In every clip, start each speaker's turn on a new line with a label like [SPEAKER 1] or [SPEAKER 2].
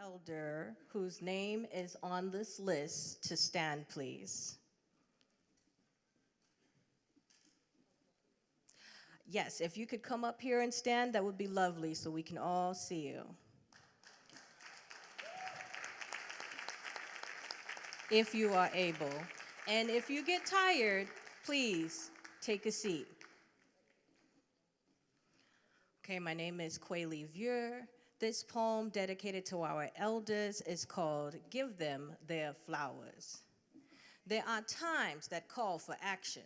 [SPEAKER 1] elder whose name is on this list to stand, please. Yes, if you could come up here and stand, that would be lovely so we can all see you. If you are able. And if you get tired, please take a seat. Okay, my name is Quaylee Vieux. This poem dedicated to our elders is called Give Them Their Flowers. There are times that call for action,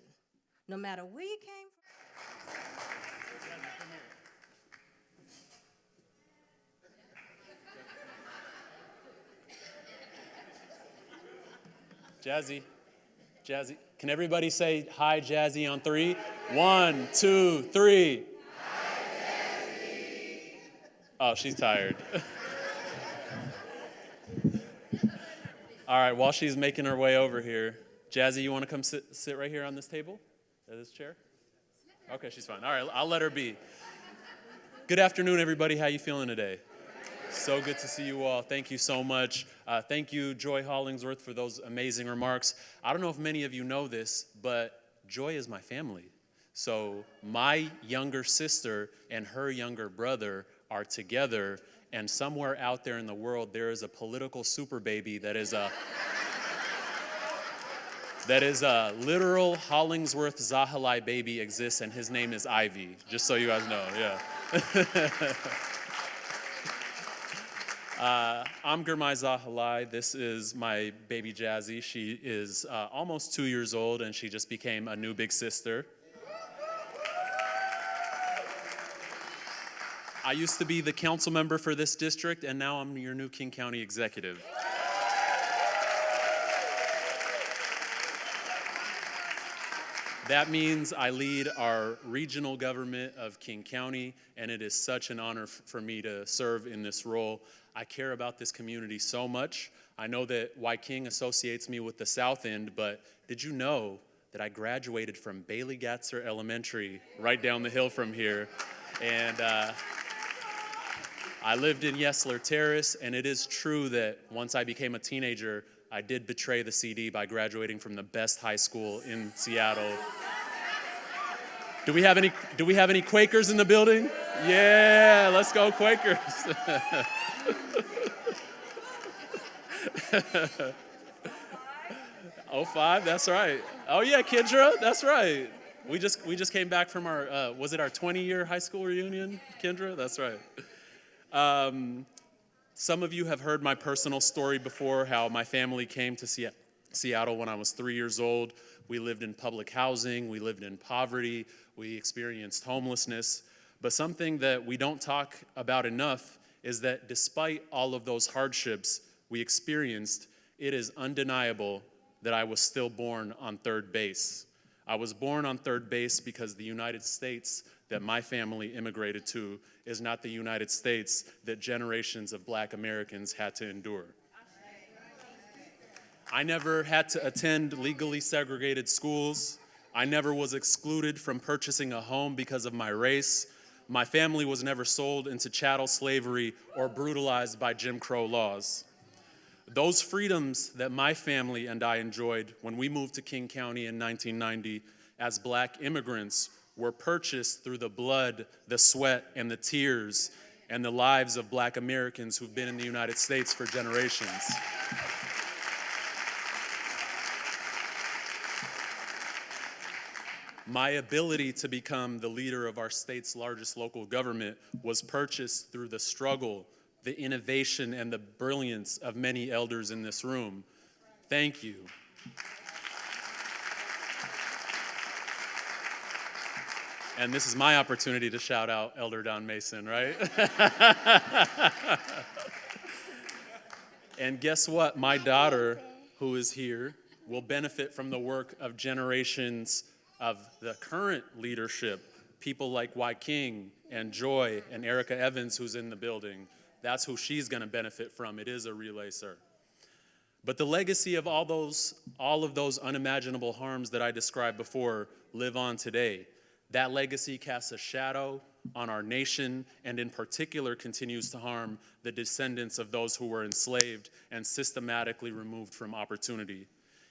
[SPEAKER 1] no matter where you came from.
[SPEAKER 2] Jazzy. Can everybody say hi, Jazzy, on 3? 1, 2, 3. Hi, Jazzy. Oh, she's tired. All right, while she's making her way over here, Jazzy, you want to come sit right here on this table, at this chair? Okay, she's fine. All right, I'll let her be. Good afternoon, everybody. How you feeling today? So good to see you all. Thank you so much. Thank you, Joy Hollingsworth, for those amazing remarks. I don't know if many of you know this, but Joy is my family. So my younger sister and her younger brother are together, and somewhere out there in the world, there is a political super baby that is a literal Hollingsworth Zahilay baby exists, and his name is Ivy, just so you guys know, yeah. I'm Girmay Zahilay. This is my baby Jazzy. She is almost 2 years old, and she just became a new big sister. I used to be the council member for this district, and now I'm your new King County executive. That means I lead our regional government of King County, and it is such an honor for me to serve in this role. I care about this community so much. I know that King associates me with the South End, but did you know that I graduated from Bailey Gatzer Elementary right down the hill from here? And I lived in Yesler Terrace, and it is true that once I became a teenager, I did betray the CD by graduating from the best high school in Seattle. Do we have any Quakers in the building? Yeah, let's go Quakers. Oh, 05, that's right. Oh yeah, Kendra, that's right. We just came back from our was it our 20-year high school reunion, Kendra? That's right. Some of you have heard my personal story before, how my family came to Seattle when I was 3 years old. We lived in public housing, we lived in poverty, we experienced homelessness. But something that we don't talk about enough is that despite all of those hardships we experienced, it is undeniable that I was still born on third base. I was born on third base because the United States that my family immigrated to is not the United States that generations of Black Americans had to endure. I never had to attend legally segregated schools. I never was excluded from purchasing a home because of my race. My family was never sold into chattel slavery or brutalized by Jim Crow laws. Those freedoms that my family and I enjoyed when we moved to King County in 1990 as Black immigrants were purchased through the blood, the sweat, and the tears, and the lives of Black Americans who've been in the United States for generations. My ability to become the leader of our state's largest local government was purchased through the struggle, the innovation, and the brilliance of many elders in this room. Thank you. And this is my opportunity to shout out Elder Don Mason, right? And guess what? My daughter, who is here, will benefit from the work of generations of the current leadership, people like King and Joy and Erica Evans, who's in the building. That's who she's going to benefit from. It is a relay, sir. But the legacy of all of those unimaginable harms that I described before live on today. That legacy casts a shadow on our nation, and in particular continues to harm the descendants of those who were enslaved and systematically removed from opportunity.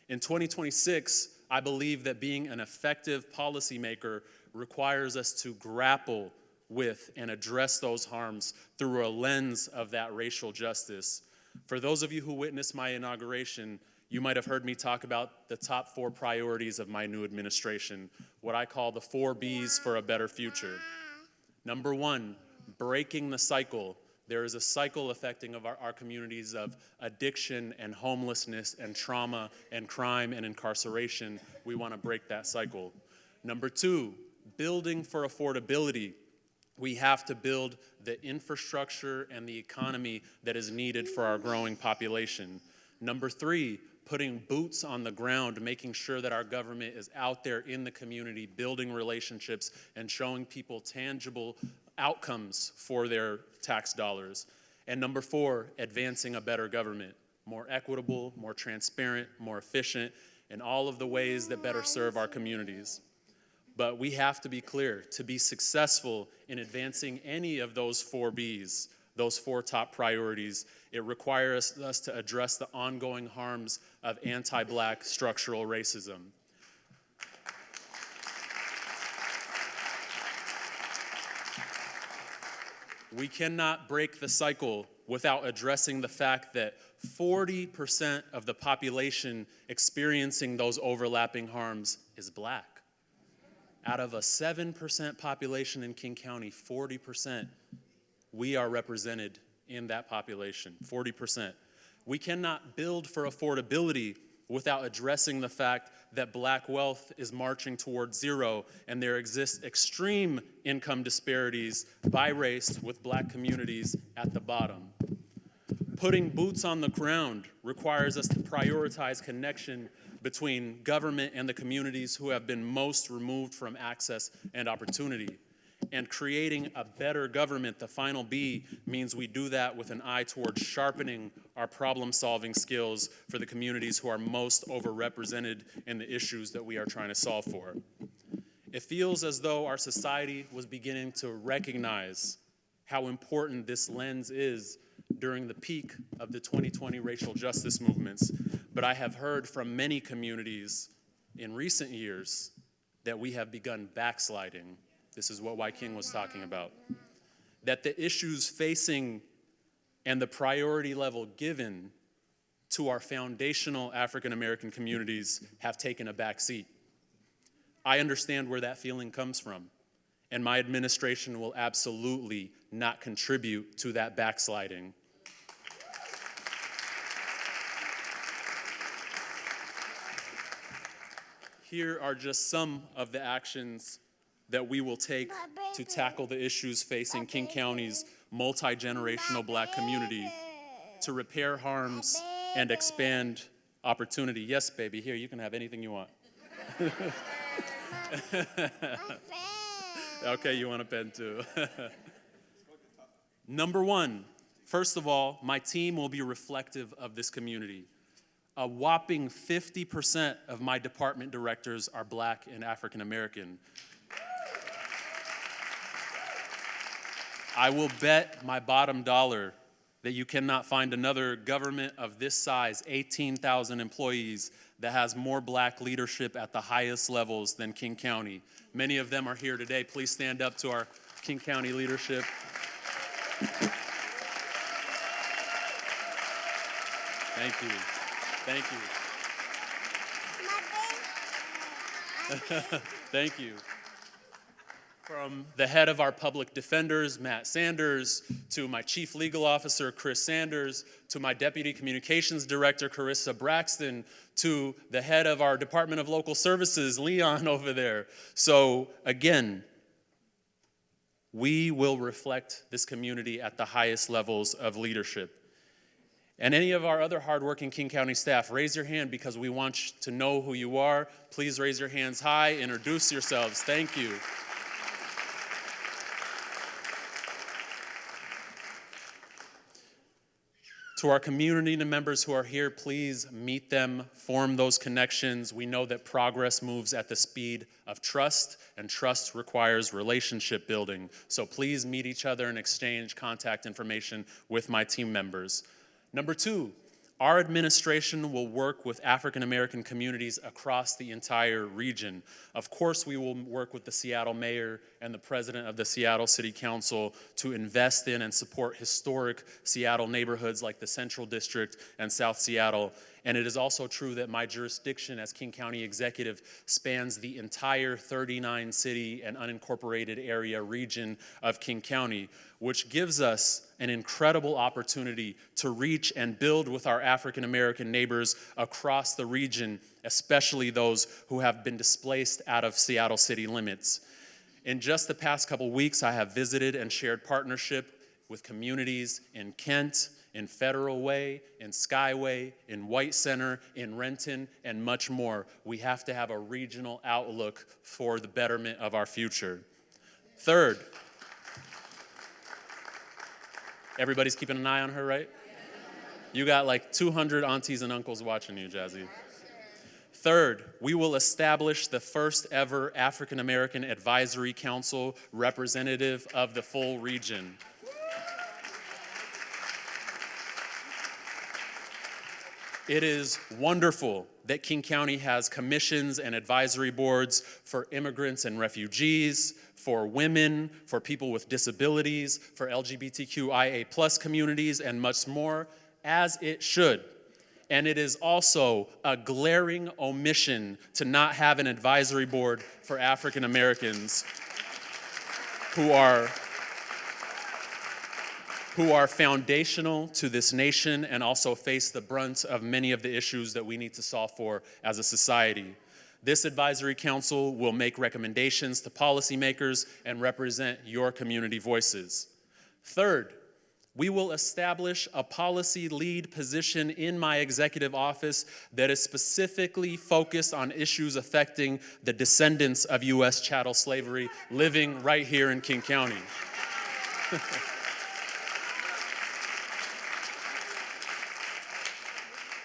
[SPEAKER 2] In 2026, I believe that being an effective policymaker requires us to grapple with and address those harms through a lens of that racial justice. For those of you who witnessed my inauguration, you might have heard me talk about the top 4 priorities of my new administration, what I call the 4 Bs for a better future. Number 1, breaking the cycle. There is a cycle affecting of our communities of addiction and homelessness and trauma and crime and incarceration. We want to break that cycle. Number 2, building for affordability. We have to build the infrastructure and the economy that is needed for our growing population. Number 3, putting boots on the ground, making sure that our government is out there in the community, building relationships and showing people tangible outcomes for their tax dollars. And number 4, advancing a better government, more equitable, more transparent, more efficient, in all of the ways that better serve our communities. But we have to be clear, to be successful in advancing any of those 4 Bs, those 4 top priorities, it requires us to address the ongoing harms of anti-Black structural racism. We cannot break the cycle without addressing the fact that 40% of the population experiencing those overlapping harms is Black. Out of a 7% population in King County, 40%, we are represented in that population, 40%. We cannot build for affordability without addressing the fact that Black wealth is marching towards zero and there exist extreme income disparities by race with Black communities at the bottom. Putting boots on the ground requires us to prioritize connection between government and the communities who have been most removed from access and opportunity. And creating a better government, the final B, means we do that with an eye towards sharpening our problem-solving skills for the communities who are most overrepresented in the issues that we are trying to solve for. It feels as though our society was beginning to recognize how important this lens is during the peak of the 2020 racial justice movements, but I have heard from many communities in recent years that we have begun backsliding. This is what Y. King was talking about. That the issues facing and the priority level given to our foundational African American communities have taken a back seat. I understand where that feeling comes from, and my administration will absolutely not contribute to that backsliding. Here are just some of the actions that we will take to tackle the issues facing King County's multi-generational Black community, to repair harms and expand opportunity. Yes, baby, here, you can have anything you want. Okay, you want a pen too. Number 1, first of all, my team will be reflective of this community. A whopping 50% of my department directors are Black and African American. I will bet my bottom dollar that you cannot find another government of this size, 18,000 employees, that has more Black leadership at the highest levels than King County. Many of them are here today. Please stand up to our King County leadership. Thank you. Thank you. Thank you. From the head of our public defenders, Matt Sanders, to my chief legal officer, Chris Sanders, to my deputy communications director, Carissa Braxton, to the head of our Department of Local Services, Leon over there. So again, we will reflect this community at the highest levels of leadership. And any of our other hardworking King County staff, raise your hand because we want to know who you are. Please raise your hands high, introduce yourselves. Thank you. To our community members who are here, please meet them, form those connections. We know that progress moves at the speed of trust, and trust requires relationship building. So please meet each other and exchange contact information with my team members. Number 2, our administration will work with African American communities across the entire region. Of course, we will work with the Seattle mayor and the president of the Seattle City Council to invest in and support historic Seattle neighborhoods like the Central District and South Seattle. And it is also true that my jurisdiction as King County Executive spans the entire 39-city and unincorporated area region of King County, which gives us an incredible opportunity to reach and build with our African American neighbors across the region, especially those who have been displaced out of Seattle city limits. In just the past couple weeks, I have visited and shared partnership with communities in Kent, in Federal Way, in Skyway, in White Center, in Renton, and much more. We have to have a regional outlook for the betterment of our future. Third, everybody's keeping an eye on her, right? You got like 200 aunties and uncles watching you, Jazzy. Third, we will establish the first ever African American Advisory Council representative of the full region. It is wonderful that King County has commissions and advisory boards for immigrants and refugees, for women, for people with disabilities, for LGBTQIA+ communities, and much more, as it should. And it is also a glaring omission to not have an advisory board for African Americans who are foundational to this nation and also face the brunt of many of the issues that we need to solve for as a society. This advisory council will make recommendations to policymakers and represent your community voices. Third, we will establish a policy lead position in my executive office that is specifically focused on issues affecting the descendants of U.S. chattel slavery living right here in King County.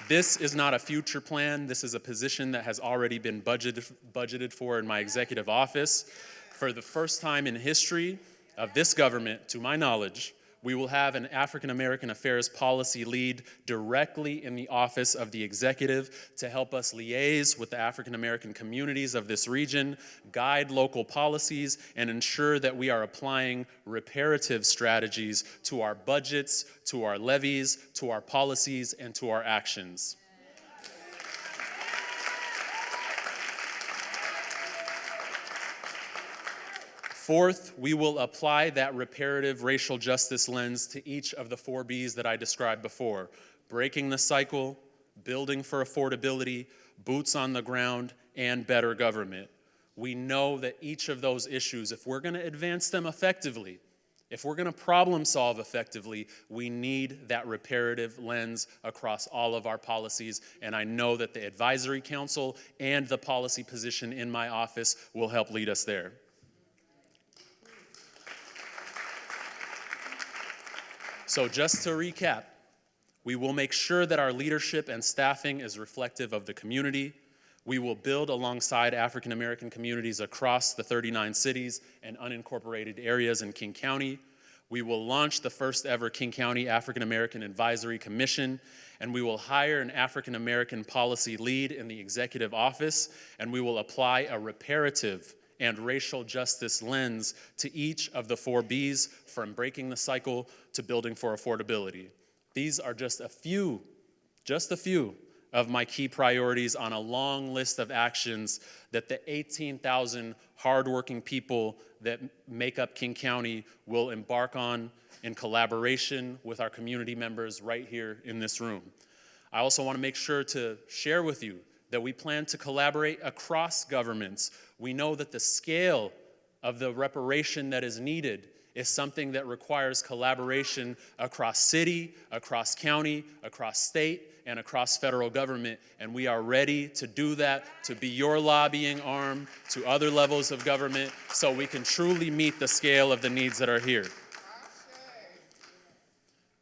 [SPEAKER 2] This is not a future plan. This is a position that has already been budgeted for in my executive office. For the first time in history of this government, to my knowledge, we will have an African American Affairs policy lead directly in the office of the executive to help us liaise with the African American communities of this region, guide local policies, and ensure that we are applying reparative strategies to our budgets, to our levies, to our policies, and to our actions. Fourth, we will apply that reparative racial justice lens to each of the 4 Bs that I described before: breaking the cycle, building for affordability, boots on the ground, and better government. We know that each of those issues, if we're going to advance them effectively, if we're going to problem solve effectively, we need that reparative lens across all of our policies, and I know that the Advisory Council and the policy position in my office will help lead us there. So just to recap, we will make sure that our leadership and staffing is reflective of the community. We will build alongside African American communities across the 39 cities and unincorporated areas in King County. We will launch the first ever King County African American Advisory Commission, and we will hire an African American policy lead in the executive office, and we will apply a reparative and racial justice lens to each of the 4 Bs, from breaking the cycle to building for affordability. These are just a few of my key priorities on a long list of actions that the 18,000 hardworking people that make up King County will embark on in collaboration with our community members right here in this room. I also want to make sure to share with you that we plan to collaborate across governments. We know that the scale of the reparation that is needed is something that requires collaboration across city, across county, across state, and across federal government, and we are ready to do that, to be your lobbying arm to other levels of government so we can truly meet the scale of the needs that are here.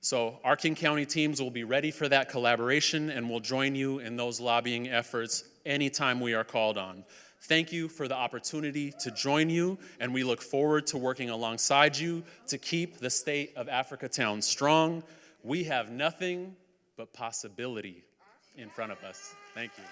[SPEAKER 2] So our King County teams will be ready for that collaboration, and will join you in those lobbying efforts anytime we are called on. Thank you for the opportunity to join you, and we look forward to working alongside you to keep the state of Africatown strong. We have nothing but possibility in front of us. Thank you.